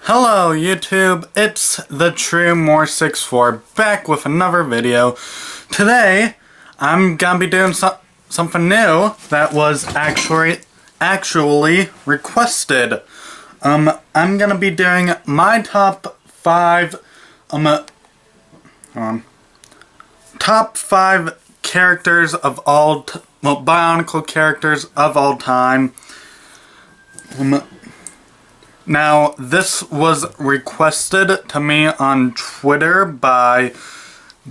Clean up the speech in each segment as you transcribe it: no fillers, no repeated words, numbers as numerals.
Hello YouTube, it's the True More 64 back with another video. Today, I'm gonna be doing something new that was actually requested. I'm gonna be doing my top 5 top 5 characters of all Bionicle characters of all time. Now, this was requested to me on Twitter by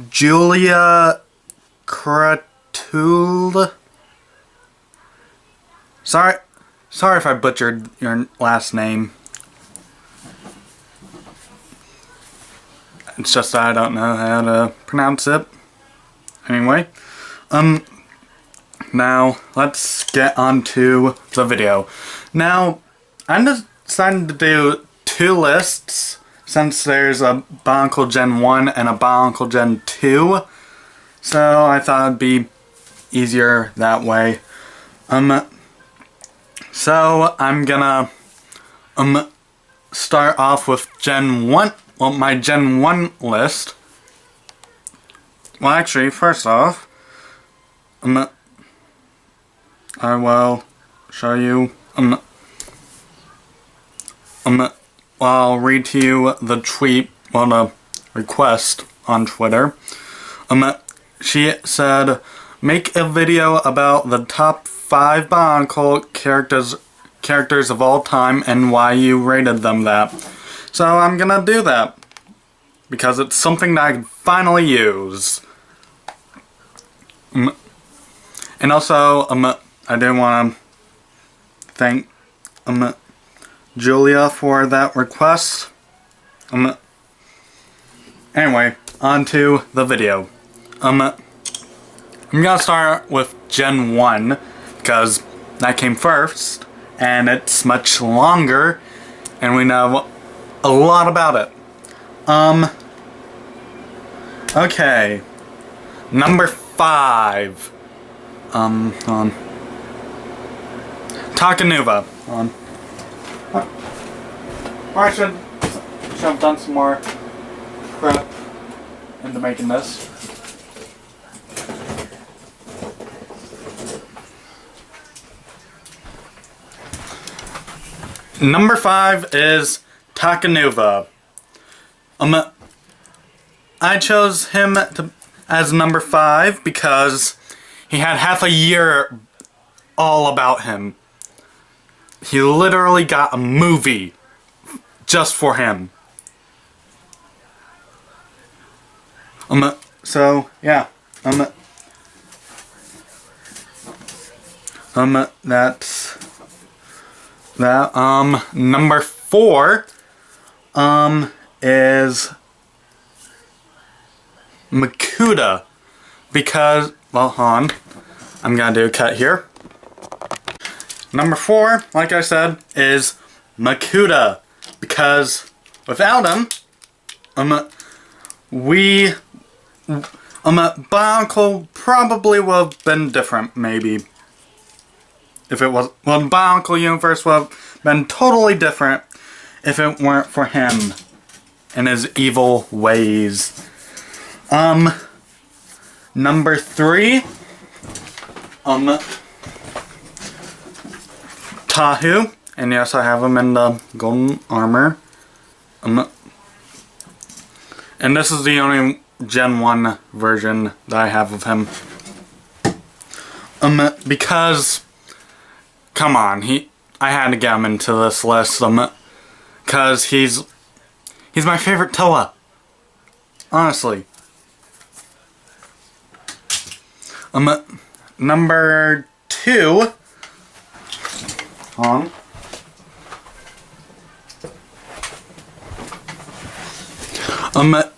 Julia Kratul. Sorry if I butchered your last name. It's just that I don't know how to pronounce it. Anyway, now let's get on to the video. Now, I'm just decided to do 2 lists since there's a Bionicle Gen 1 and a Bionicle Gen 2, so I thought it'd be easier that way. So I'm gonna start off with Gen 1, my Gen 1 list. Well, actually, first off, I will show you I'll read to you the tweet, the request on Twitter. She said, make a video about the top 5 Bionicle characters of all time and why you rated them that. So I'm gonna do that, because it's something that I can finally use. And also, I do want to thank, Julia for that request. Anyway, on to the video. I'm gonna start with Gen 1 because that came first and it's much longer and we know a lot about it. Okay. Number 5. Takanuva. Or I should have done some more prep into making this. Number 5 is Takanuva. I chose him as number 5 because he had half a year all about him. He literally got a movie just for him. So yeah, that's that. Number 4, is Makuta, because, well, hold on, I'm gonna do a cut here. Number 4, like I said, is Makuta, because without him, Bionicle probably would have been different, maybe. If it was, well, the Bionicle universe would have been totally different if it weren't for him and his evil ways. Number 3, Tahu, and yes, I have him in the golden armor. And this is the only Gen 1 version that I have of him. Because, come on, I had to get him into this list, because he's my favorite Toa. Honestly. Number 2,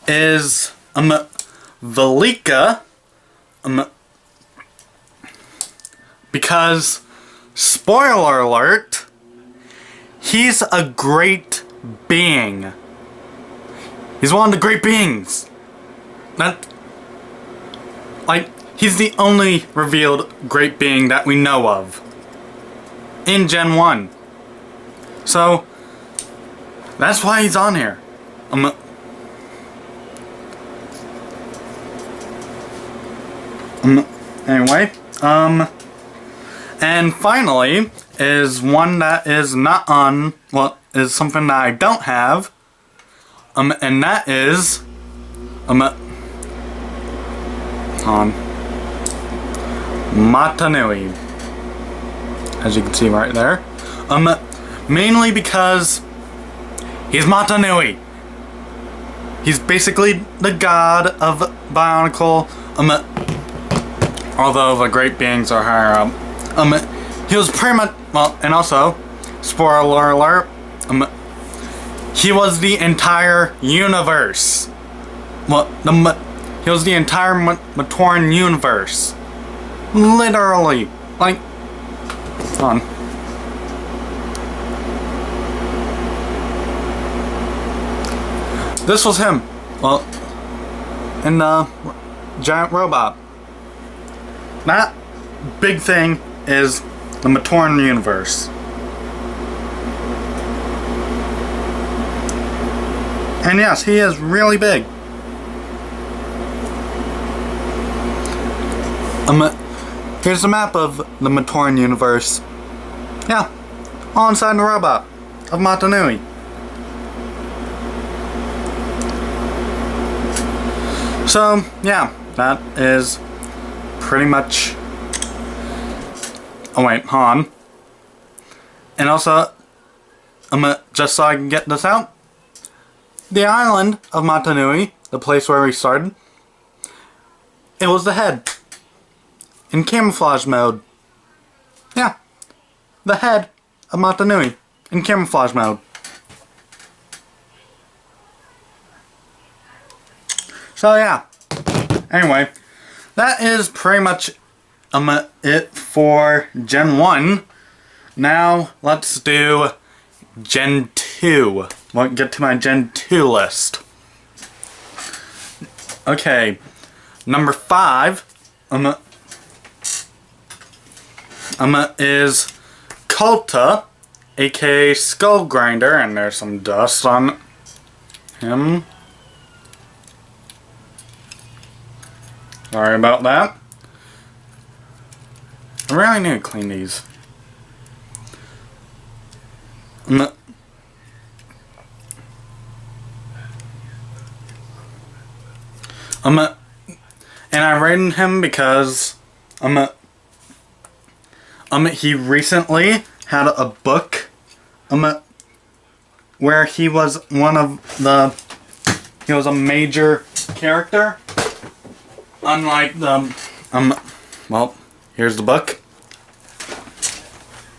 is Velika, because, spoiler alert, he's a great being. He's one of the great beings. He's the only revealed great being that we know of in Gen 1. So, That's why he's on here. Anyway, and finally is one that is not on, well, is something that I don't have, and that is, Matanui, as you can see right there, mainly because he's Matanui. He's basically the god of Bionicle, although the great beings are higher up. He was pretty much, well, and also, spoiler alert, he was the entire universe. Well, he was the entire Matoran universe. Literally. Like, hold on. This was him. Well, in the giant robot. That big thing is the Matoran universe. And yes, he is really big. Here's the map of the Matoran universe. Yeah, all inside the robot of Matanui. So, yeah, that is pretty much... Oh wait, hold on. And also, just so I can get this out, the island of Matanui, the place where we started, it was the head. In camouflage mode. Yeah, the head of Matanui in camouflage mode. So yeah, anyway, that is pretty much it for Gen 1. Now, let's do Gen 2. We'll get to my Gen 2 list. Okay, number 5, is Kulta, aka Skull Grinder, and there's some dust on him. Sorry about that. I really need to clean these. And I rated him because he recently had a book where he was he was a major character. Unlike the well, here's the book.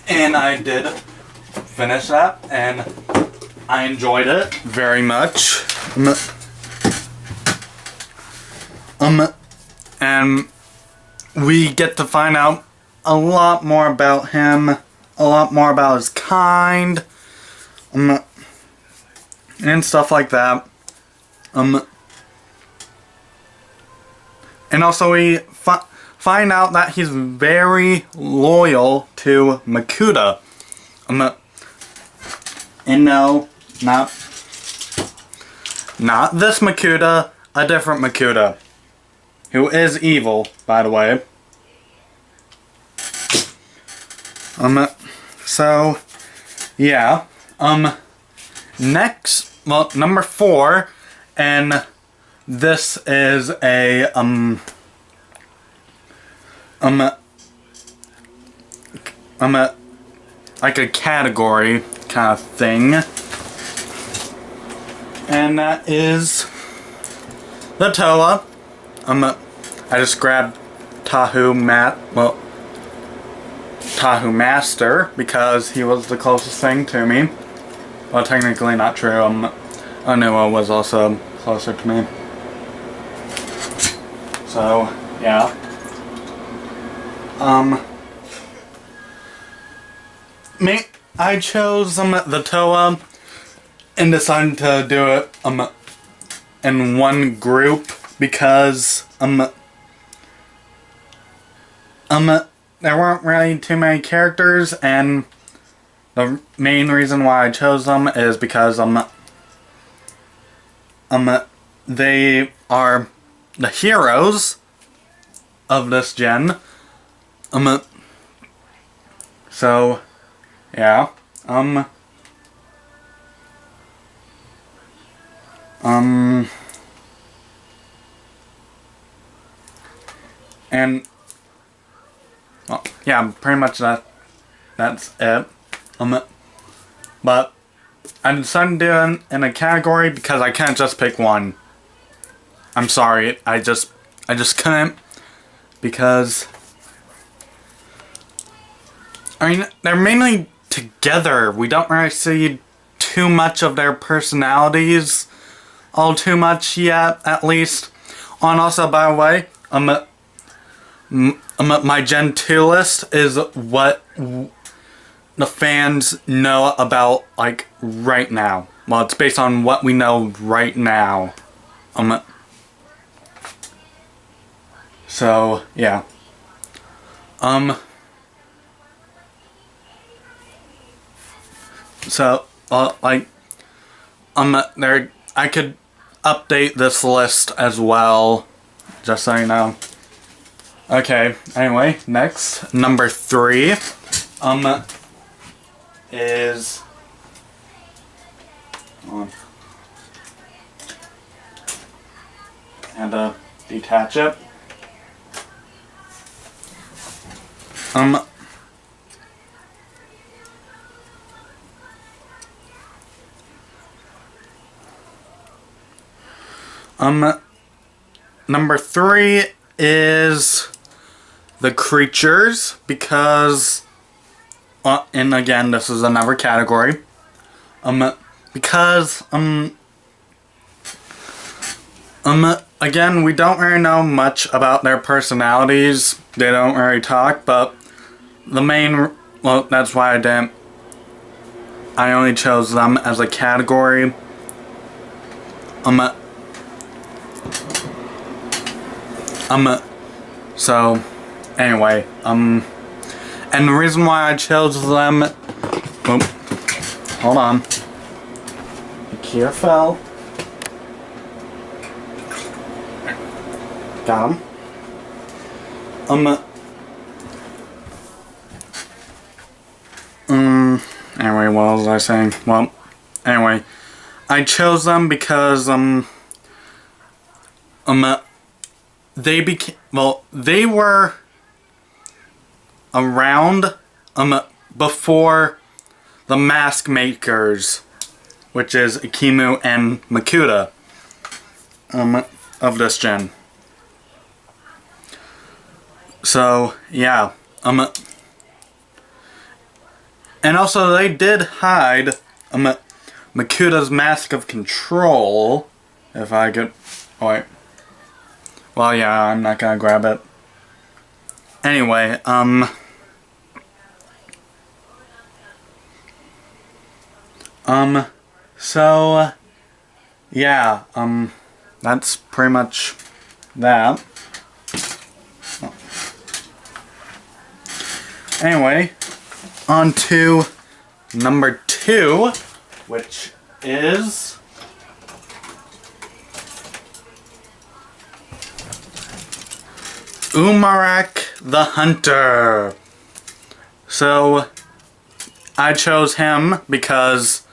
And I did finish that, and I enjoyed it very much. And we get to find out a lot more about him, a lot more about his kind, and stuff like that. And also we find out that he's very loyal to Makuta. And no, not this Makuta, a different Makuta, who is evil, by the way. So, yeah. Next, well, number 4, and this is a, like a category kind of thing. And that is the Toa. I just grabbed Tahu Master because he was the closest thing to me. Well, technically not true. Anua was also closer to me. So, yeah. I chose the Toa and decided to do it in one group because there weren't really too many characters, and the main reason why I chose them is because they are the heroes of this gen. So yeah. And well, yeah, pretty much that's it. But I decided to do it in a category because I can't just pick one. I'm sorry, I just couldn't, because I mean, they're mainly together. We don't really see too much of their personalities all too much yet, at least. Oh, and also, by the way, my Gen 2 list is what the fans know about, like, right now. Well, it's based on what we know right now. So, yeah. So, like, there, I could update this list as well, just so you know. Okay, anyway, next, number 3, is, and, detach it. Number 3 is the creatures, because, and again, this is another category, because, again, we don't really know much about their personalities. They don't really talk, but the main, well, that's why I only chose them as a category. So, anyway, and the reason why I chose them, hold on, the key fell, got him. Anyway, what was I saying? Well, anyway, I chose them because, they were around, before the mask makers, which is Akimu and Makuta, of this gen. So, yeah, and also they did hide, Makuta's mask of control, if I could, oh wait. Well, yeah, I'm not gonna grab it. Anyway, so, yeah, that's pretty much that. Anyway, on to number 2, which is Umarak the Hunter. So, I chose him because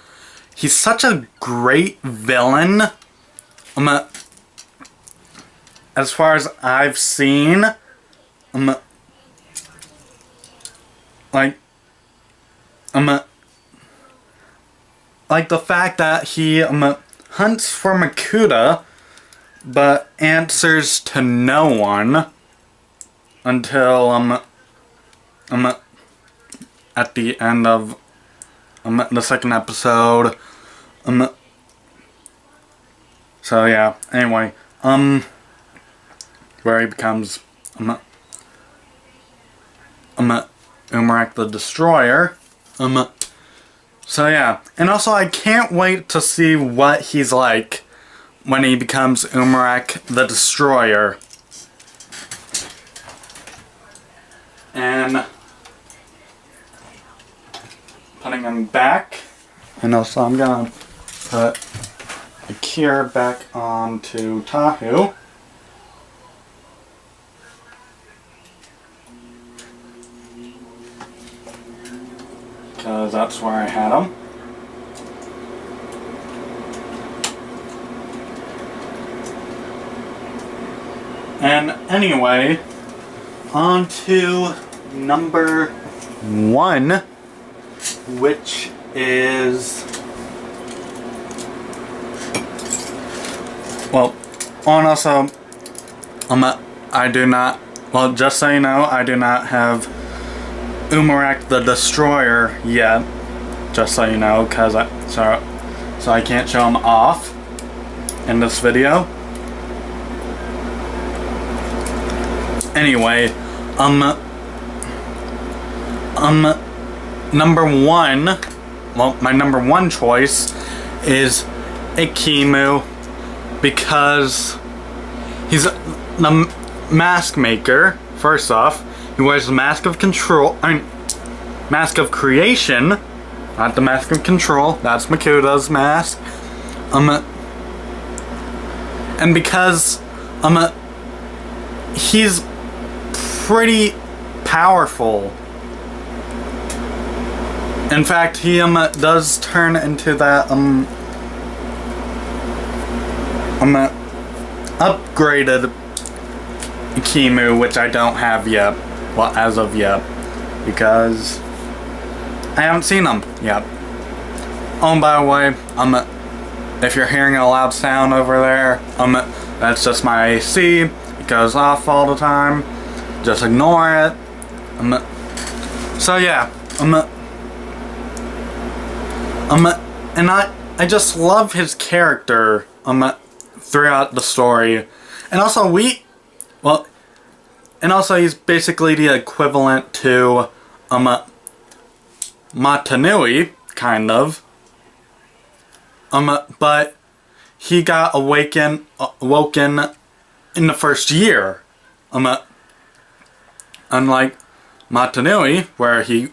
he's such a great villain. As far as I've seen, like the fact that he hunts for Makuta, but answers to no one until at the end of the second episode. So yeah. Anyway, where he becomes Umarak the Destroyer. So yeah, and also I can't wait to see what he's like when he becomes Umarak the Destroyer. And putting him back. And also I'm gonna put the cure back onto Tahu. Because that's where I had him. And anyway, on to number 1, which is, well, and also, I do not, well, just so you know, I do not have Umarak the Destroyer yet, just so you know, because so I can't show him off in this video. Anyway, number 1, well, my number 1 choice is Ikimu, because he's the mask maker. First off, he wears the mask of control, mask of creation, not the mask of control. That's Makuda's mask. And because he's pretty powerful. In fact, he does turn into that upgraded Kimu, which I don't have yet. Well, as of yet, because I haven't seen him yet. Oh, by the way, if you're hearing a loud sound over there, that's just my AC. It goes off all the time. Just ignore it. So yeah, and I just love his character throughout the story, and also he's basically the equivalent to Matanui, kind of. But he got awoken in the first year. Unlike Matanui, where he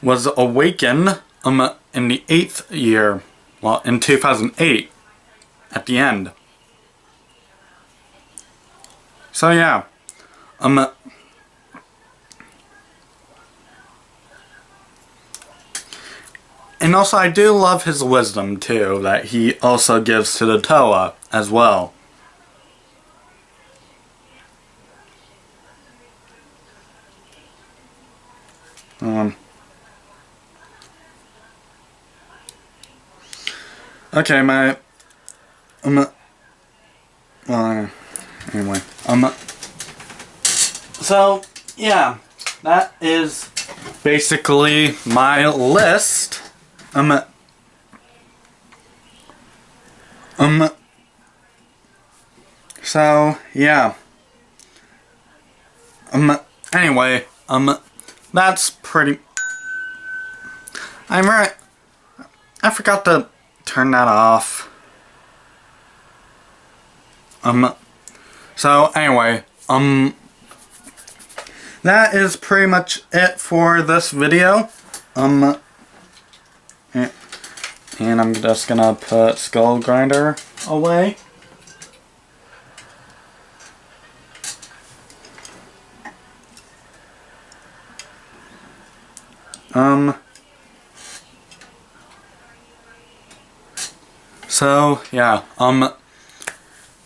was awakened in the 8th year, well, in 2008, at the end. So yeah, and also I do love his wisdom too, that he also gives to the Toa as well. Okay, my well, anyway, so yeah, that is basically my list. So yeah, anyway, that's pretty. I forgot to turn that off. So anyway, that is pretty much it for this video. And I'm just gonna put Skull Grinder away. So yeah,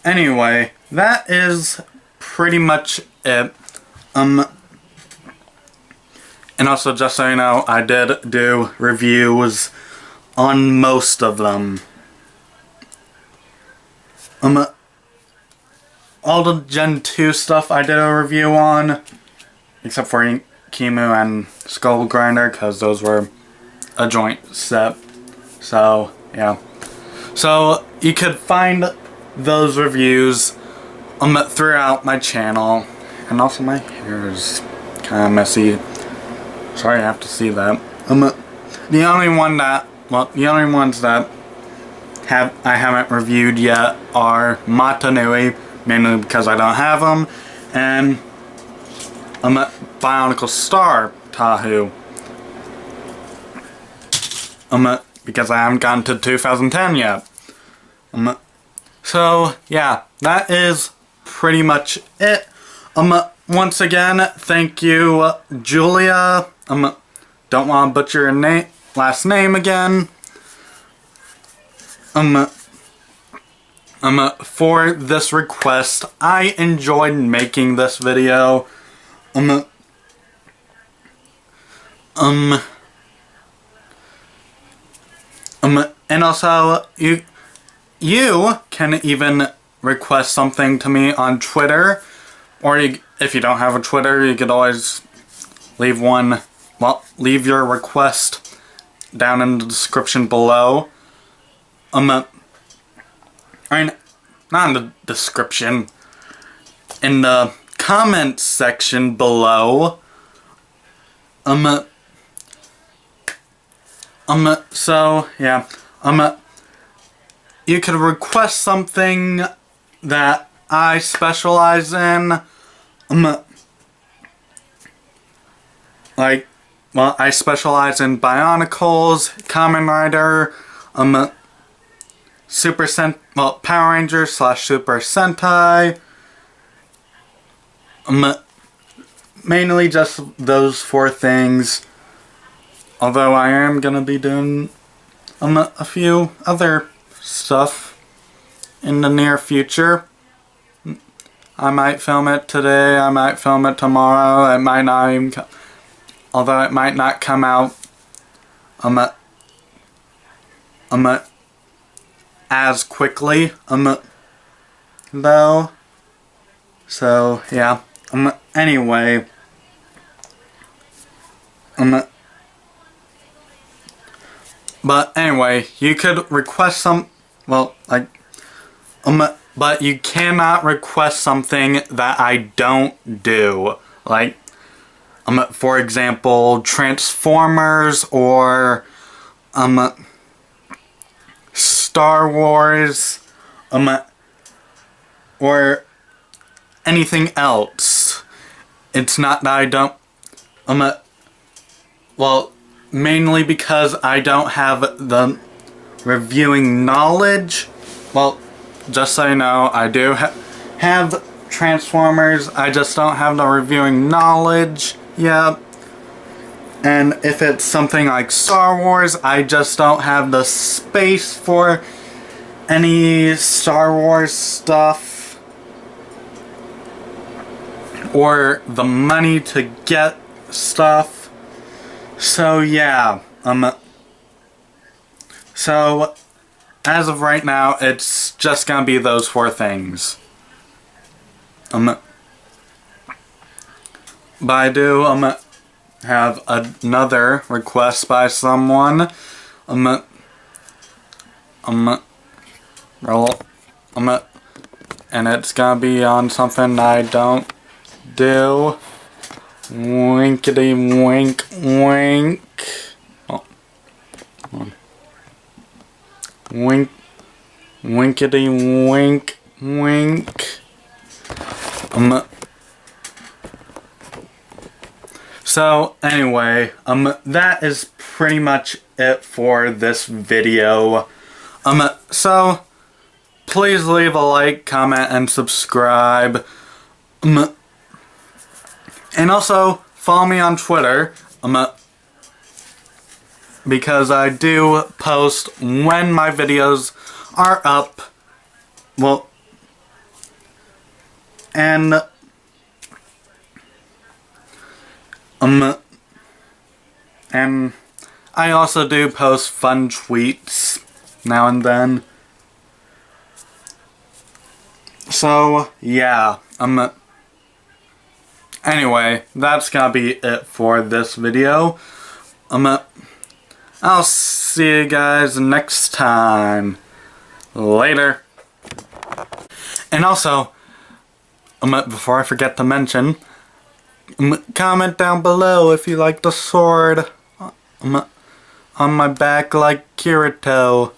anyway, that is pretty much it. And also, just so you know, I did do reviews on most of them. All the Gen 2 stuff I did a review on, except for Kimu and Skull Grinder, because those were a joint set. So, yeah. So, you could find those reviews throughout my channel. And also, my hair is kind of messy. Sorry, I have to see that. The only ones that I haven't reviewed yet are Matanui, mainly because I don't have them, and Bionicle Star Tahu. Because I haven't gotten to 2010 yet. So, yeah, that is pretty much it. Once again, thank you, Julia. Don't want to butcher your last name again. For this request. I enjoyed making this video. And also, you can even request something to me on Twitter, or if you don't have a Twitter, you could always leave one. Well, leave your request down in the description below. I mean, not in the description, in the comment section below. So, yeah, you could request something that I specialize in, like, well, I specialize in Bionicles, Kamen Rider, Power Rangers / Super Sentai, mainly just those 4 things. Although I am gonna be doing a few other stuff in the near future. I might film it today, I might film it tomorrow, it might not even although it might not come out as quickly though. So yeah. Anyway. But anyway, you could request some, well, like, but you cannot request something that I don't do. Like, for example, Transformers or, Star Wars, or anything else. It's not that I don't, well, mainly because I don't have the reviewing knowledge. Well, just so you know, I do have Transformers, I just don't have the reviewing knowledge yet. And if it's something like Star Wars, I just don't have the space for any Star Wars stuff, or the money to get stuff. So yeah, so as of right now, it's just gonna be those 4 things. But I do have another request by someone. And it's gonna be on something I don't do. Winkety wink wink. Oh, come on. Winkety wink wink. So anyway, that is pretty much it for this video. So please leave a like, comment, and subscribe. And also, follow me on Twitter, because I do post when my videos are up. Well, and, and I also do post fun tweets now and then. So, yeah, anyway, that's gonna be it for this video. I'll see you guys next time. Later. And also, before I forget to mention, comment down below if you like the sword on my back like Kirito.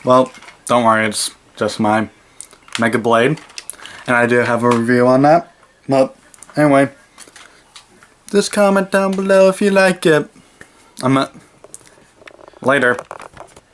Well, don't worry, it's just my Mega Blade, and I do have a review on that. But anyway, Just comment down below if you like it. Later.